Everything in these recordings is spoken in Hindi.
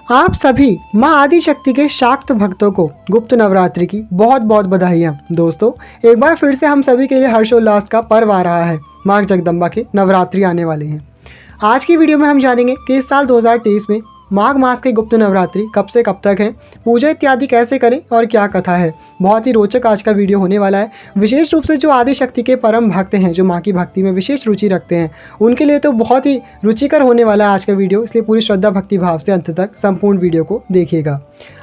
आप सभी मां आदिशक्ति के शाक्त भक्तों को गुप्त नवरात्रि की बहुत बहुत बधाइयाँ। दोस्तों, एक बार फिर से हम सभी के लिए हर्षोल्लास का पर्व आ रहा है। मां जगदम्बा के नवरात्रि आने वाले हैं। आज की वीडियो में हम जानेंगे कि इस साल 2023 में माघ मास के गुप्त नवरात्रि कब से कब तक है, पूजा इत्यादि कैसे करें और क्या कथा है। बहुत ही रोचक आज का वीडियो होने वाला है। विशेष रूप से जो आदिशक्ति के परम भक्त हैं, जो माँ की भक्ति में विशेष रुचि रखते हैं, उनके लिए तो बहुत ही रुचिकर होने वाला है आज का वीडियो। इसलिए पूरी श्रद्धा भक्ति भाव से अंत तक संपूर्ण वीडियो को देखिएगा।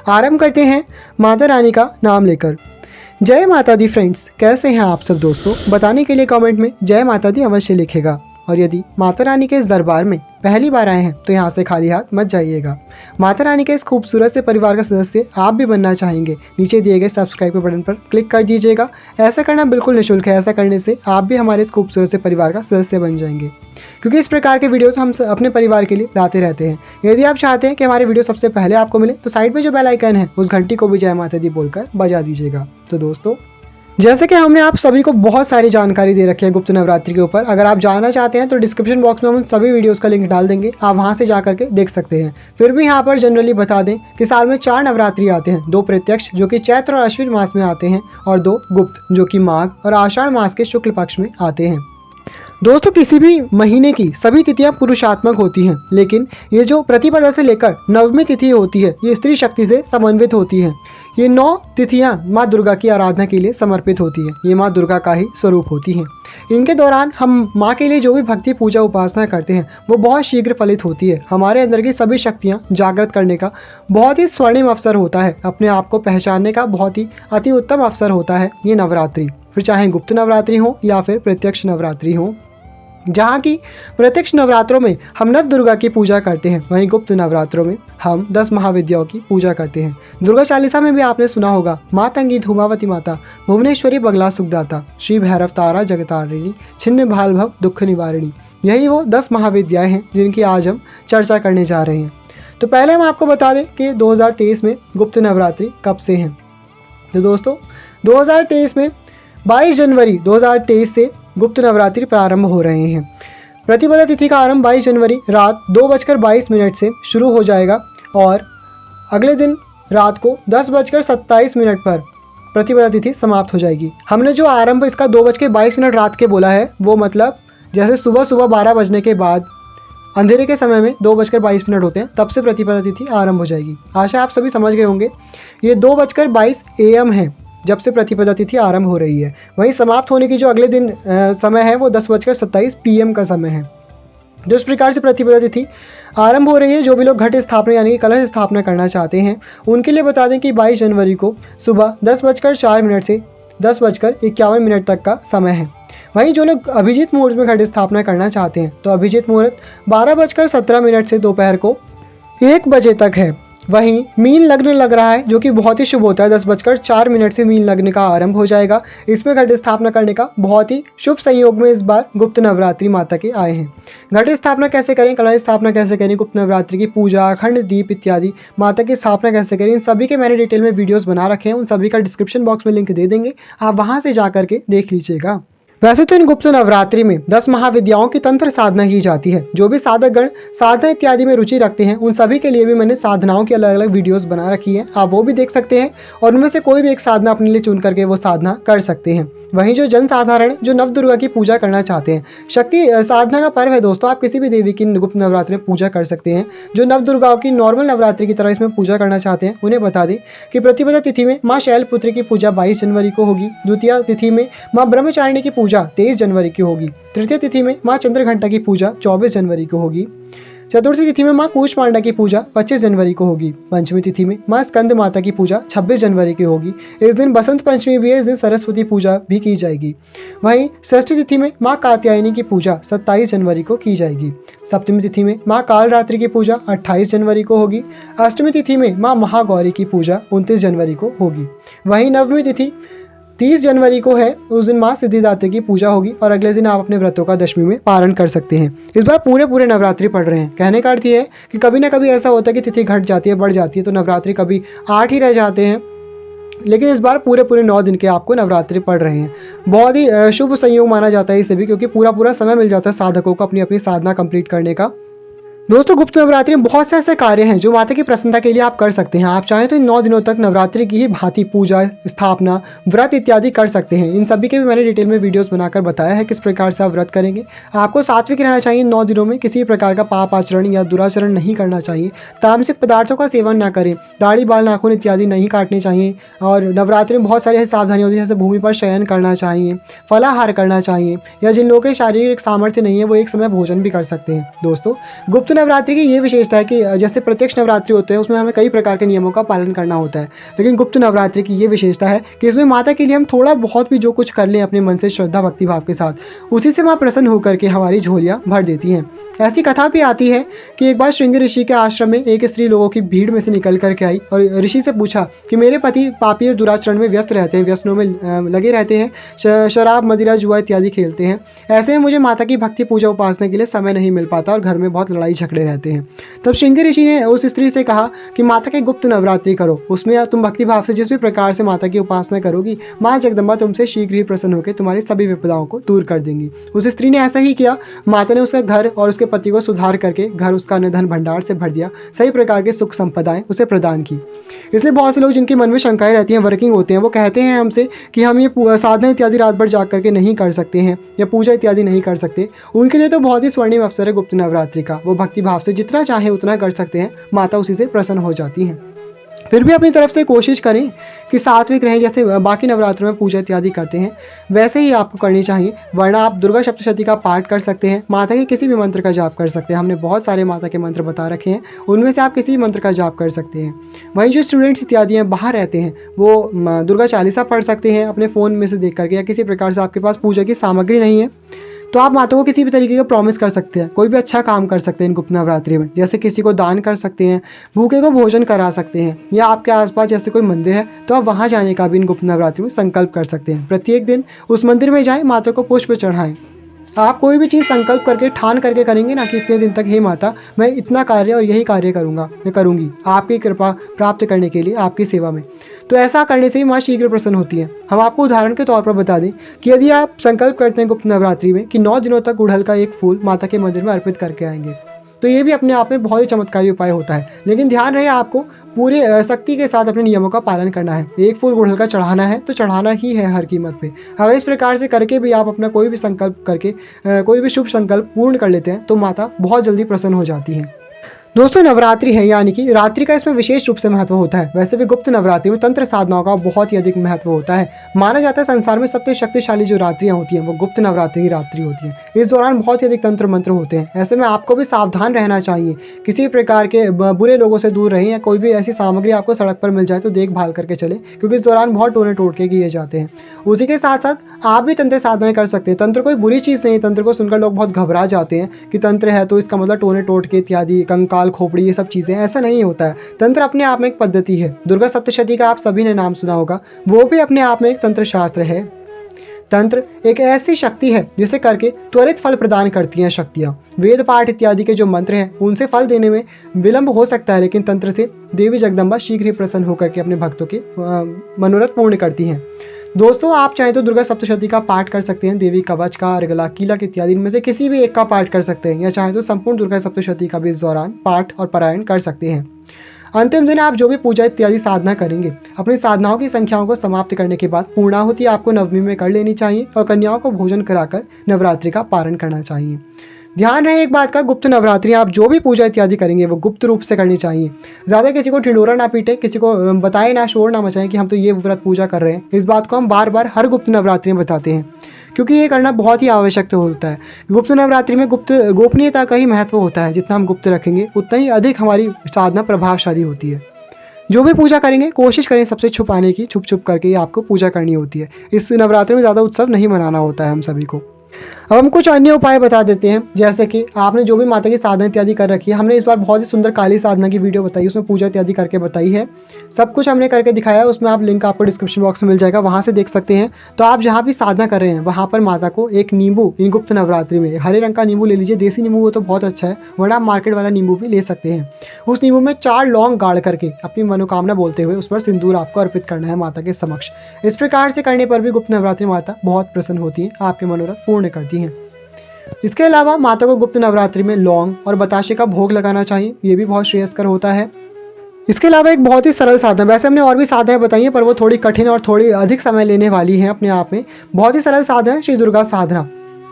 आरंभ करते हैं माता रानी का नाम लेकर। जय माता दी फ्रेंड्स, कैसे हैं आप सब दोस्तों? बताने के लिए कमेंट में जय माता दी अवश्य लिखेगा। और यदि माता रानी के इस दरबार में पहली बार आए हैं तो यहाँ से खाली हाथ मत जाइएगा। माता रानी के इस खूबसूरत से परिवार का सदस्य आप भी बनना चाहेंगे, नीचे दिए गए सब्सक्राइब के बटन पर क्लिक कर दीजिएगा। ऐसा करना बिल्कुल निःशुल्क है। ऐसा करने से आप भी हमारे इस खूबसूरत से परिवार का सदस्य बन जाएंगे, क्योंकि इस प्रकार के वीडियोस हम अपने परिवार के लिए लाते रहते हैं। यदि आप चाहते हैं कि हमारे वीडियो सबसे पहले आपको मिले तो साइड में जो बेल आइकन है उस घंटी को भी जय माता दी बोलकर बजा दीजिएगा। तो दोस्तों, जैसे कि हमने आप सभी को बहुत सारी जानकारी दे रखी है गुप्त नवरात्रि के ऊपर। अगर आप जानना चाहते हैं तो डिस्क्रिप्शन बॉक्स में हम सभी वीडियोस का लिंक डाल देंगे, आप वहां से जा करके देख सकते हैं। फिर भी यहाँ पर जनरली बता दें कि साल में 4 नवरात्रि आते हैं। 2 प्रत्यक्ष जो कि चैत्र और अश्विन मास में आते हैं, और 2 गुप्त जो कि माघ और आषाढ़ मास के शुक्ल पक्ष में आते हैं। दोस्तों, किसी भी महीने की सभी तिथियां पुरुषात्मक होती हैं, लेकिन ये जो प्रतिपदा से लेकर नवमी तिथि होती है, ये स्त्री शक्ति से समन्वित होती है। ये 9 तिथियां माँ दुर्गा की आराधना के लिए समर्पित होती है। ये माँ दुर्गा का ही स्वरूप होती हैं। इनके दौरान हम माँ के लिए जो भी भक्ति पूजा उपासना करते हैं वो बहुत शीघ्र फलित होती है। हमारे अंदर की सभी शक्तियाँ जागृत करने का बहुत ही स्वर्णिम अवसर होता है। अपने आप को पहचानने का बहुत ही अति उत्तम अवसर होता है ये नवरात्रि। फिर चाहे गुप्त नवरात्रि हो या फिर प्रत्यक्ष नवरात्रि हो। जहाँ की प्रत्यक्ष नवरात्रों में हम नव दुर्गा की पूजा करते हैं, वहीं गुप्त नवरात्रों में हम 10 महाविद्याओं की पूजा करते हैं। दुर्गा चालीसा में भी आपने सुना होगा, माँ तंगी धूमावती माता, भुवनेश्वरी बगला सुखदाता, श्री भैरव तारा जगतारिणी, छिन्न भाल भव दुख निवारिणी। यही वो 10 महाविद्याएं हैं जिनकी आज हम चर्चा करने जा रहे हैं। तो पहले हम आपको बता दें कि 2023 में गुप्त नवरात्रि कब से हैं। तो दोस्तों, 2023 में 22 जनवरी 2023 से गुप्त नवरात्रि प्रारंभ हो रहे हैं। प्रतिपदा तिथि का आरंभ 22 जनवरी रात 2:22 से शुरू हो जाएगा और अगले दिन रात को 10:27 पर प्रतिपदा तिथि समाप्त हो जाएगी। हमने जो आरंभ इसका 2:22 रात के बोला है, वो मतलब जैसे सुबह 12 बजने के बाद अंधेरे के समय में 2:22 होते हैं, तब से प्रतिपदा तिथि आरंभ हो जाएगी। आशा आप सभी समझ गए होंगे। ये 2:22 AM है जब से प्रतिपदा तिथि आरंभ हो रही है। वहीं समाप्त होने की जो अगले दिन समय है वो 10:27 PM का समय है। जो इस प्रकार से प्रतिपदा तिथि आरंभ हो रही है, जो भी लोग घट स्थापना यानी कि कलश स्थापना करना चाहते हैं उनके लिए बता दें कि 22 जनवरी को सुबह 10:04 से 10:51 तक का समय है। वहीं जो लोग अभिजीत मुहूर्त में घट स्थापना करना चाहते हैं तो अभिजीत मुहूर्त 12:17 से दोपहर को 1 बजे तक है। वहीं मीन लग्न लग रहा है, जो कि बहुत ही शुभ होता है। 10:04 से मीन लग्न का आरंभ हो जाएगा। इसमें घट स्थापना करने का बहुत ही शुभ संयोग में इस बार गुप्त नवरात्रि माता के आए हैं। घट स्थापना कैसे करें, कलश स्थापना कैसे करें, गुप्त नवरात्रि की पूजा, अखंड दीप इत्यादि, माता की स्थापना कैसे करें, इन सभी के मैंने डिटेल में वीडियोस बना रखे हैं। उन सभी का डिस्क्रिप्शन बॉक्स में लिंक दे देंगे, आप वहां से जा करके देख लीजिएगा। वैसे तो इन गुप्त नवरात्रि में 10 महाविद्याओं की तंत्र साधना की जाती है। जो भी साधक गण साधना इत्यादि में रुचि रखते हैं उन सभी के लिए भी मैंने साधनाओं की अलग अलग वीडियोस बना रखी है, आप वो भी देख सकते हैं और उनमें से कोई भी एक साधना अपने लिए चुन करके वो साधना कर सकते हैं। वहीं जो जन साधारण जो नव दुर्गा की पूजा करना चाहते हैं, शक्ति साधना का पर्व है दोस्तों, आप किसी भी देवी की गुप्त नवरात्रि में पूजा कर सकते हैं। जो नव दुर्गाओं की नॉर्मल नवरात्रि की तरह इसमें पूजा करना चाहते हैं उन्हें बता दें कि प्रतिपदा तिथि में माँ शैलपुत्री की पूजा 22 जनवरी को होगी। द्वितीय तिथि में माँ ब्रह्मचारिणी की पूजा 23 जनवरी की होगी। तृतीय तिथि में माँ चंद्रघंटा की पूजा 24 जनवरी को होगी। चतुर्थी तिथि में माँ कूष्मांडा की पूजा 25 जनवरी को होगी। पंचमी तिथि में माँ स्कंद माता की पूजा 26 जनवरी की होगी। इस दिन बसंत पंचमी भी है, इस दिन सरस्वती पूजा भी की जाएगी। वहीं षष्ठी तिथि में माँ कात्यायनी की पूजा 27 जनवरी को की जाएगी। सप्तमी तिथि में माँ कालरात्रि की पूजा 28 जनवरी को होगी। अष्टमी तिथि में माँ महागौरी की पूजा 29 जनवरी को होगी। वहीं नवमी तिथि 30 जनवरी को है, उस दिन माँ सिद्धिदात्री की पूजा होगी और अगले दिन आप अपने व्रतों का दशमी में पारण कर सकते हैं। इस बार पूरे नवरात्रि पढ़ रहे हैं। कहने का अर्थ ये है कि कभी ना कभी ऐसा होता है कि तिथि घट जाती है, बढ़ जाती है, तो नवरात्रि कभी 8 ही रह जाते हैं, लेकिन इस बार पूरे 9 दिन के आपको नवरात्रि पढ़ रहे हैं। बहुत ही शुभ संयोग माना जाता है इसे भी, क्योंकि पूरा समय मिल जाता है साधकों को अपनी अपनी साधना कंप्लीट करने का। दोस्तों गुप्त नवरात्रि में बहुत से ऐसे कार्य हैं जो माता की प्रसन्नता के लिए आप कर सकते हैं। आप चाहें तो इन 9 दिनों तक नवरात्रि की ही भांति पूजा, स्थापना, व्रत इत्यादि कर सकते हैं। इन सभी के भी मैंने डिटेल में वीडियोस बनाकर बताया है किस प्रकार से आप व्रत करेंगे। आपको सात्विक रहना चाहिए। इन 9 दिनों में किसी प्रकार का पाप आचरण या दुराचरण नहीं करना चाहिए। तामसिक पदार्थों का सेवन ना करें। दाढ़ी, बाल, नाखून इत्यादि नहीं काटने चाहिए। और नवरात्रि में बहुत सारी ऐसी सावधानियाँ होती हैं, जैसे भूमि पर शयन करना चाहिए, फलाहार करना चाहिए, या जिन लोगों के शारीरिक सामर्थ्य नहीं है वो एक समय भोजन भी कर सकते हैं। दोस्तों गुप्त नवरात्रि की ये विशेषता है कि जैसे प्रत्यक्ष नवरात्रि होते हैं उसमें हमें कई प्रकार के नियमों का पालन करना होता है, लेकिन गुप्त नवरात्रि की ये विशेषता है कि इसमें माता के लिए हम थोड़ा बहुत भी जो कुछ कर लें अपने मन से श्रद्धा भक्ति भाव के साथ, उसी से माँ प्रसन्न होकर के हमारी झोलियाँ भर देती हैं। ऐसी कथा भी आती है कि एक बार श्रृंगी ऋषि के आश्रम में एक स्त्री लोगों की भीड़ में से निकल करके आई और ऋषि से पूछा कि मेरे पति पापी और दुराचरण में व्यस्त रहते हैं, व्यसनों में लगे रहते हैं, शराब, मदिरा, जुआ इत्यादि खेलते हैं। ऐसे में मुझे माता की भक्ति, पूजा, उपासना के लिए समय नहीं मिल पाता और घर में बहुत लड़ाई झगड़े रहते हैं। तब श्रृंगी ऋषि ने उस स्त्री से कहा कि माता की गुप्त नवरात्रि करो, उसमें तुम भक्ति भाव से जिस भी प्रकार से माता की उपासना करोगी, माँ जगदम्बा तुमसे शीघ्र ही प्रसन्न होकर तुम्हारी सभी विपदाओं को दूर कर देंगी। उस स्त्री ने ऐसा ही किया। माता ने उसका घर और उसके पति को सुधार करके घर उसका धन भंडार से भर दिया, सही प्रकार के सुख संपदाएं उसे प्रदान की। इसलिए बहुत से लोग जिनके मन में शंकाएं रहती हैं, वर्किंग होते हैं, वो कहते हैं हमसे कि हम ये साधना इत्यादि रात भर जाग करके नहीं कर सकते हैं या पूजा इत्यादि नहीं कर सकते। उनके लिए तो बहुत ही स्वर्णिम अवसर है गुप्त नवरात्रि का। वो भक्ति भाव से जितना चाहे उतना कर सकते हैं, माता उसी से प्रसन्न हो जाती हैं। फिर भी अपनी तरफ से कोशिश करें कि सात्विक रहें, जैसे बाकी नवरात्रों में पूजा इत्यादि करते हैं वैसे ही आपको करनी चाहिए। वरना आप दुर्गा सप्तशती का पाठ कर सकते हैं, माता के किसी भी मंत्र का जाप कर सकते हैं। हमने बहुत सारे माता के मंत्र बता रखे हैं, उनमें से आप किसी भी मंत्र का जाप कर सकते हैं। वहीं जो स्टूडेंट्स इत्यादि हैं बाहर रहते हैं वो दुर्गा चालीसा पढ़ सकते हैं अपने फ़ोन में से देख करके, या किसी प्रकार से आपके पास पूजा की सामग्री नहीं है तो आप माता को किसी भी तरीके का प्रॉमिस कर सकते हैं। कोई भी अच्छा काम कर सकते हैं इन गुप्त नवरात्रि में, जैसे किसी को दान कर सकते हैं, भूखे को भोजन करा सकते हैं, या आपके आसपास जैसे कोई मंदिर है तो आप वहां जाने का भी इन गुप्त नवरात्रि में संकल्प कर सकते हैं। प्रत्येक दिन उस मंदिर में जाएं, माता को पुष्प चढ़ाएं। आप कोई भी चीज़ संकल्प करके ठान करके करेंगे ना कि इतने दिन तक हे माता मैं इतना कार्य और यही कार्य करूँगा, मैं करूँगी आपकी कृपा प्राप्त करने के लिए, आपकी सेवा में, तो ऐसा करने से ही माँ शीघ्र प्रसन्न होती है। हम आपको उदाहरण के तौर पर बता दें कि यदि आप संकल्प करते हैं गुप्त नवरात्रि में कि 9 दिनों तक गुड़हल का एक फूल माता के मंदिर में अर्पित करके आएंगे, तो ये भी अपने आप में बहुत ही चमत्कारी उपाय होता है। लेकिन ध्यान रहे आपको पूरे सख्ती के साथ अपने नियमों का पालन करना है। एक फूल गुड़हल का चढ़ाना है तो चढ़ाना ही है हर कीमत पे। अगर इस प्रकार से करके भी आप अपना कोई भी संकल्प करके कोई भी शुभ संकल्प पूर्ण कर लेते हैं तो माता बहुत जल्दी प्रसन्न हो जाती है। दोस्तों नवरात्रि है यानी कि रात्रि का इसमें विशेष रूप से महत्व होता है। वैसे भी गुप्त नवरात्रि में तंत्र साधनाओं का बहुत ही अधिक महत्व होता है। माना जाता है संसार में सबसे शक्तिशाली जो रात्रियां होती हैं वो गुप्त नवरात्रि की रात्रि होती है। इस दौरान बहुत ही अधिक तंत्र मंत्र होते हैं। ऐसे में आपको भी सावधान रहना चाहिए, किसी प्रकार के बुरे लोगों से दूर रहें, या कोई भी ऐसी सामग्री आपको सड़क पर मिल जाए तो देखभाल करके चले, क्योंकि इस दौरान बहुत टोने टोटके किए जाते हैं। उसी के साथ साथ आप भी तंत्र साधनाएं कर सकते हैं। तंत्र कोई बुरी चीज़ नहीं। तंत्र को सुनकर लोग बहुत घबरा जाते हैं कि तंत्र है तो इसका मतलब टोने टोटके इत्यादि, कंकाल, खोपड़ी, ये सब चीज़ें। ऐसा नहीं होता है। तंत्र अपने आप में एक पद्धति है। दुर्गा सप्तशती का आप सभी ने नाम सुना होगा, वो भी अपने आप में एक तंत्र शास्त्र है। तंत्र एक ऐसी शक्ति है जिसे करके त्वरित फल प्रदान करती हैं शक्तियाँ। वेद पाठ इत्यादि के जो मंत्र हैं उनसे फल देने में विलंब हो सकता है, लेकिन तंत्र से देवी जगदम्बा शीघ्र ही प्रसन्न होकर के अपने भक्तों के मनोरथ पूर्ण करती हैं। दोस्तों आप चाहें तो दुर्गा सप्तशती का पाठ कर सकते हैं, देवी कवच का, अर्गला, कीलक इत्यादि इनमें से किसी भी एक का पाठ कर सकते हैं, या चाहे तो संपूर्ण दुर्गा सप्तशती का भी इस दौरान पाठ और पारायण कर सकते हैं। अंतिम दिन आप जो भी पूजा इत्यादि साधना करेंगे, अपनी साधनाओं की संख्याओं को समाप्त करने के बाद पूर्णाहुति आपको नवमी में कर लेनी चाहिए और कन्याओं को भोजन कराकर नवरात्रि का पारण करना चाहिए। ध्यान रहे एक बात का, गुप्त नवरात्रि आप जो भी पूजा इत्यादि करेंगे वो गुप्त रूप से करनी चाहिए। ज़्यादा किसी को ढिंडोरा ना पीटे, किसी को बताए ना, शोर ना मचाएं कि हम तो ये व्रत पूजा कर रहे हैं। इस बात को हम बार बार हर गुप्त नवरात्रि में बताते हैं, क्योंकि ये करना बहुत ही आवश्यक होता है। गुप्त नवरात्रि में गोपनीयता का ही महत्व होता है। जितना हम गुप्त रखेंगे उतना ही अधिक हमारी साधना प्रभावशाली होती है। जो भी पूजा करेंगे कोशिश करें सबसे छुपाने की, छुप छुप करके ही आपको पूजा करनी होती है। इस नवरात्रि में ज़्यादा उत्सव नहीं मनाना होता है हम सभी को। अब हम कुछ अन्य उपाय बता देते हैं, जैसे कि आपने जो भी माता की साधना इत्यादि कर रखी है। हमने इस बार बहुत ही सुंदर काली साधना की वीडियो बताई, उसमें पूजा इत्यादि करके बताई है। सब कुछ हमने करके दिखाया है, उसमें आप लिंक आपको डिस्क्रिप्शन बॉक्स में मिल जाएगा, वहाँ से देख सकते हैं। तो आप जहाँ भी साधना कर रहे हैं वहाँ पर माता को एक नींबू, इन गुप्त नवरात्रि में हरे रंग का नींबू ले लीजिए। देसी नींबू हो तो बहुत अच्छा है, वरना आप मार्केट वाला नींबू भी ले सकते हैं। उस नींबू में 4 लौंग गाड़ करके अपनी मनोकामना बोलते हुए उस पर सिंदूर आपको अर्पित करना है माता के समक्ष। इस प्रकार से करने पर भी गुप्त नवरात्रि माता बहुत प्रसन्न होती है, आपके मनोरथ पूर्ण करती हैं। इसके अलावा माता को गुप्त नवरात्रि में लौंग और बताशे का भोग लगाना चाहिए, ये भी बहुत श्रेयस्कर होता है। इसके अलावा एक बहुत ही सरल साधना, वैसे हमने और भी साधनाएं बताई हैं पर वो थोड़ी कठिन और थोड़ी अधिक समय लेने वाली हैं अपने आप में। बहुत ही सरल साधना है श्री दुर्गा साधना।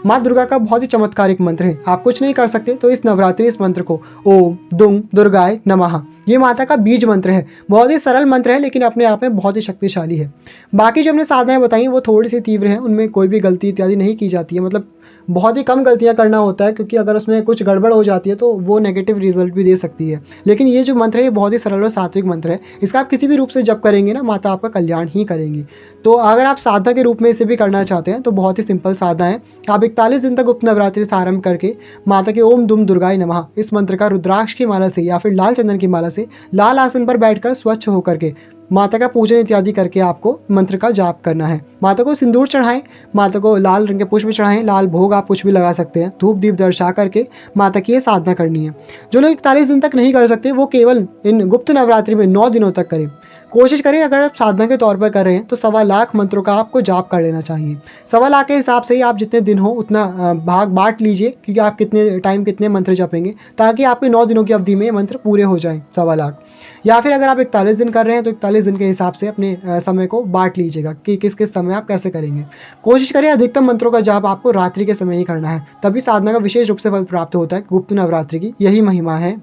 माँ दुर्गा का बहुत ही चमत्कारिक मंत्र है। आप कुछ नहीं कर सकते तो इस नवरात्रि इस मंत्र को ओम दुंग दुर्गाय नमः, ये माता का बीज मंत्र है। बहुत ही सरल मंत्र है लेकिन अपने आप में बहुत ही शक्तिशाली है। बाकी जो हमने साधनाएं बताई वो थोड़ी सी तीव्र हैं, उनमें कोई भी गलती इत्यादि नहीं की जाती है, मतलब बहुत ही कम गलतियां करना होता है, क्योंकि अगर उसमें कुछ गड़बड़ हो जाती है तो वो नेगेटिव रिजल्ट भी दे सकती है। लेकिन ये जो मंत्र है ये बहुत ही सरल और सात्विक मंत्र है। इसका आप किसी भी रूप से जप करेंगे ना, माता आपका कल्याण ही करेंगी। तो अगर आप साधना के रूप में इसे भी करना चाहते हैं तो बहुत ही सिंपल साधना है। आप 41 दिन तक गुप्त नवरात्रि से आरंभ करके माता के ओम दुम दुर्गाय नमः इस मंत्र का रुद्राक्ष की माला से या फिर लाल चंदन की माला से लाल आसन पर बैठकर स्वच्छ होकर के माता का पूजन इत्यादि करके आपको मंत्र का जाप करना है। माता को सिंदूर चढ़ाएं, माता को लाल रंग के पुष्प चढ़ाएं, लाल भोग आप कुछ भी लगा सकते हैं, धूप दीप दर्शा करके माता की ये साधना करनी है। जो लोग 41 दिन तक नहीं कर सकते वो केवल इन गुप्त नवरात्रि में 9 दिनों तक करें। कोशिश करें अगर आप साधना के तौर पर कर रहे हैं तो 1.25 लाख मंत्रों का आपको जाप कर लेना चाहिए। 1.25 लाख के हिसाब से ही आप जितने दिन हो उतना भाग बांट लीजिए कि आप कितने टाइम कितने मंत्र जपेंगे, ताकि आपके 9 दिनों की अवधि में ये मंत्र पूरे हो जाएं 1.25 लाख। या फिर अगर आप 41 दिन कर रहे हैं तो 41 दिन के हिसाब से अपने समय को बांट लीजिएगा कि किस किस समय आप कैसे करेंगे। कोशिश करें अधिकतम मंत्रों का जाप आपको रात्रि के समय ही करना है, तभी साधना का विशेष रूप से फल प्राप्त होता है। गुप्त नवरात्रि की यही महिमा है।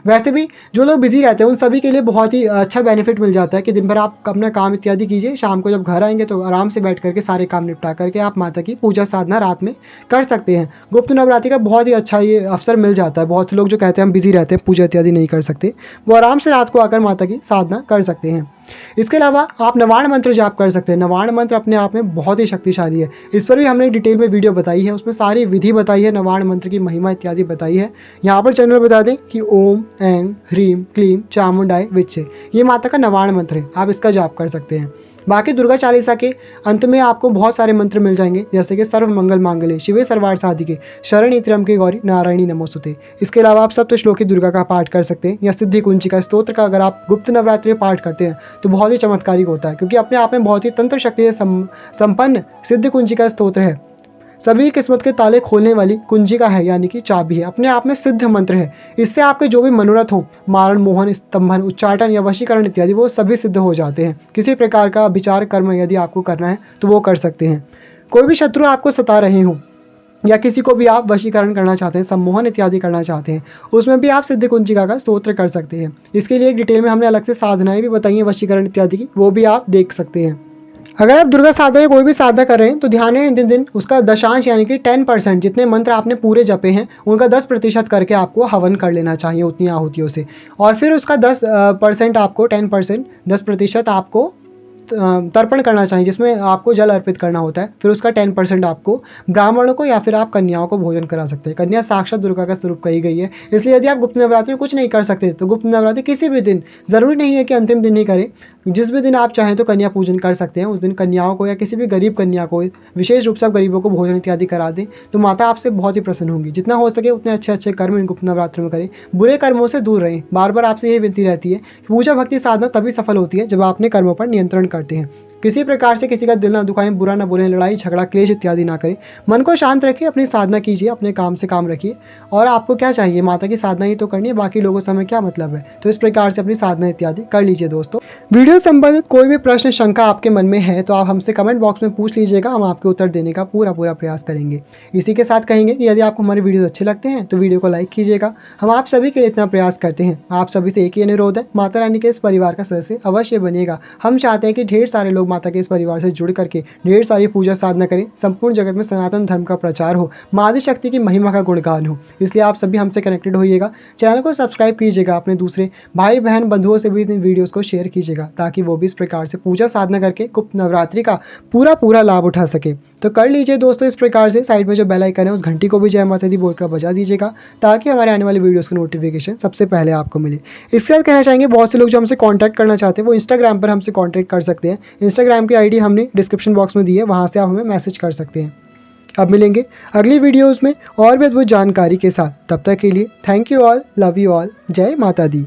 वैसे भी जो लोग बिजी रहते हैं उन सभी के लिए बहुत ही अच्छा बेनिफिट मिल जाता है कि दिन भर आप अपना काम इत्यादि कीजिए, शाम को जब घर आएंगे तो आराम से बैठ करके सारे काम निपटा करके आप माता की पूजा साधना रात में कर सकते हैं। गुप्त नवरात्रि का बहुत ही अच्छा ये अवसर मिल जाता है। बहुत से लोग जो कहते हैं हम बिजी रहते हैं, पूजा इत्यादि नहीं कर सकते, वो आराम से रात को आकर माता की साधना कर सकते हैं। इसके अलावा आप नवाण मंत्र जाप कर सकते हैं। नवाण मंत्र अपने आप में बहुत ही शक्तिशाली है। इस पर भी हमने डिटेल में वीडियो बताई है, उसमें सारी विधि बताई है, नवाण मंत्र की महिमा इत्यादि बताई है। यहाँ पर चैनल बता दें कि ओम ऐं ह्रीम क्लीम चामुंडाय विच्चे, ये माता का नवाण मंत्र है, आप इसका जाप कर सकते हैं। बाकी दुर्गा चालीसा के अंत में आपको बहुत सारे मंत्र मिल जाएंगे, जैसे कि सर्व मंगल मांगल्ये शिवे सर्वार्थ साधिके शरण्ये त्र्यंबके गौरी नारायणी नमोस्तुते। इसके अलावा आप सप्तश्लोकी दुर्गा का पाठ कर सकते हैं, या सिद्धि कुंजिका स्तोत्र का अगर आप गुप्त नवरात्रि में पाठ करते हैं तो बहुत ही चमत्कारिक होता है, क्योंकि अपने आप में बहुत ही तंत्र शक्ति से संपन्न सिद्धि कुंजिका स्तोत्र है। सभी किस्मत के ताले खोलने वाली कुंजिका है, यानी कि चाबी है, अपने आप में सिद्ध मंत्र है। इससे आपके जो भी मनोरथ हो, मारण मोहन स्तंभन उच्चाटन या वशीकरण इत्यादि, वो सभी सिद्ध हो जाते हैं। किसी प्रकार का विचार कर्म यदि आपको करना है तो वो कर सकते हैं। कोई भी शत्रु आपको सता रहे हो या किसी को भी आप वशीकरण करना चाहते हैं, सम्मोहन इत्यादि करना चाहते हैं, उसमें भी आप सिद्ध कुंजिका का स्तोत्र कर सकते हैं। इसके लिए एक डिटेल में हमने अलग से साधनाएं भी बताई हैं वशीकरण इत्यादि की, वो भी आप देख सकते हैं। अगर आप दुर्गा साधना या कोई भी साधना कर रहे हैं तो ध्यान रहे दिन दिन उसका दशांश यानी कि 10% जितने मंत्र आपने पूरे जपे हैं उनका 10% करके आपको हवन कर लेना चाहिए उतनी आहुतियों से, और फिर उसका 10% आपको 10% 10% आपको तर्पण करना चाहिए, जिसमें आपको जल अर्पित करना होता है। फिर उसका 10% आपको ब्राह्मणों को या फिर आप कन्याओं को भोजन करा सकते हैं। कन्या साक्षात दुर्गा का स्वरूप कही गई है, इसलिए यदि आप गुप्त नवरात्रि में कुछ नहीं कर सकते तो गुप्त नवरात्रि किसी भी दिन, जरूरी नहीं है कि अंतिम दिन ही करें, जिस भी दिन आप चाहें तो कन्या पूजन कर सकते हैं। उस दिन कन्याओं को या किसी भी गरीब कन्या को, विशेष रूप से आप गरीबों को भोजन इत्यादि करा दें तो माता आपसे बहुत ही प्रसन्न होंगी। जितना हो सके उतने अच्छे अच्छे कर्म इन गुप्त नवरात्र में करें, बुरे कर्मों से दूर रहें। बार बार आपसे यही विनती रहती है कि पूजा भक्ति साधना तभी सफल होती है जब आप अपने कर्मों पर नियंत्रण करते हैं। किसी प्रकार से किसी का दिल ना दुखाएं, बुरा ना बोलें, लड़ाई झगड़ा क्लेश इत्यादि ना करें। मन को शांत रखिए, अपनी साधना कीजिए, अपने काम से काम रखिए। और आपको क्या चाहिए, माता की साधना ही तो करनी है, बाकी लोगों से हमें क्या मतलब है। तो इस प्रकार से अपनी साधना इत्यादि कर लीजिए। दोस्तों, वीडियो संबंधित कोई भी प्रश्न शंका आपके मन में है तो आप हमसे कमेंट बॉक्स में पूछ लीजिएगा, हम आपके उत्तर देने का पूरा प्रयास करेंगे। इसी के साथ कहेंगे कि यदि आपको हमारे वीडियो अच्छे लगते हैं तो वीडियो को लाइक कीजिएगा। हम आप सभी के लिए इतना प्रयास करते हैं, आप सभी से एक ही अनुरोध है, माता रानी के इस परिवार का सदस्य अवश्य बनिएगा। हम चाहते हैं कि ढेर सारे लोग माता के इस परिवार से जुड़ करके ढेर सारी पूजा साधना करें, संपूर्ण जगत में सनातन धर्म का प्रचार हो, माँ शक्ति की महिमा का गुणगान हो। इसलिए आप सभी हमसे कनेक्टेड होइएगा, चैनल को सब्सक्राइब कीजिएगा, अपने दूसरे भाई बहन बंधुओं से भी इन वीडियोस को शेयर कीजिएगा, ताकि वो भी इस प्रकार से पूजा साधना करके गुप्त नवरात्रि का पूरा लाभ उठा सके। तो कर लीजिए दोस्तों इस प्रकार से। साइड में जो बेल आइकन है उस घंटी को भी जय माता दी बोलकर बजा दीजिएगा, ताकि हमारे आने वाली वीडियोस की नोटिफिकेशन सबसे पहले आपको मिले। इसके साथ कहना चाहेंगे, बहुत से लोग जो हमसे कांटेक्ट करना चाहते हैं वो इंस्टाग्राम पर हमसे कांटेक्ट कर सकते हैं। इंस्टाग्राम की आईडी हमने डिस्क्रिप्शन बॉक्स में दी है, वहां से आप हमें मैसेज कर सकते हैं। अब मिलेंगे अगली वीडियोस में और भी अद्भुत जानकारी के साथ। तब तक के लिए thank you all, love you all, जय माता दी।